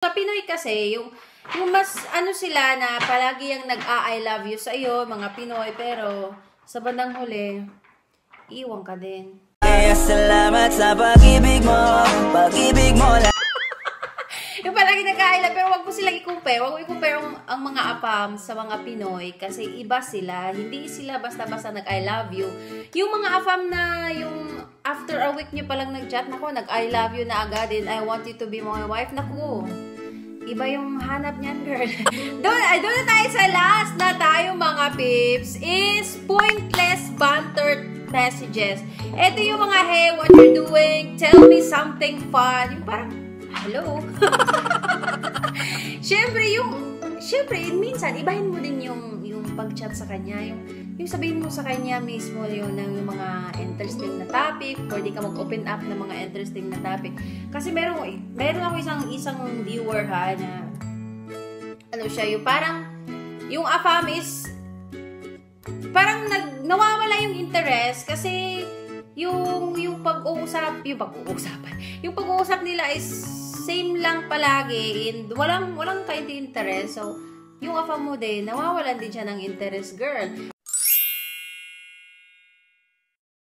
Sa Pinoy kasi, yung mas ano sila na palagi yung nag-I love you sa iyo, mga Pinoy, pero sa bandang huli, iwan ka din. Salamat sa pag-ibig mo lang. Yung palagi nag-I love, pero wag mo silang i-compare. Wag mo i-compare ang mga AFAM sa mga Pinoy kasi iba sila. Hindi sila basta-basta nag-I love you. Yung mga AFAM na yung after a week nyo palang nag-chat, naku, nag-I love you na agad and I want you to be my wife, naku. Iba yung hanap niyan, girl. Doon na tayo sa last na tayo, mga pips, is pointless banter messages. Ito yung mga, hey, what you're doing? Tell me something fun. Yung parang, hello? Siyempre, minsan, ibahin mo din yung pag-chat sa kanya. Yung sabihin mo sa kanya mismo yung mga interesting na topic, pwede ka mag-open up ng mga interesting na topic. Kasi meron ako isang viewer ha, na ano siya, yung parang yung AFAM is parang nawawala yung interest kasi yung pag-uusap nila is same lang palagi and walang kind of interest. So yung AFAM mo din, nawawalan din siya ng interest, girl.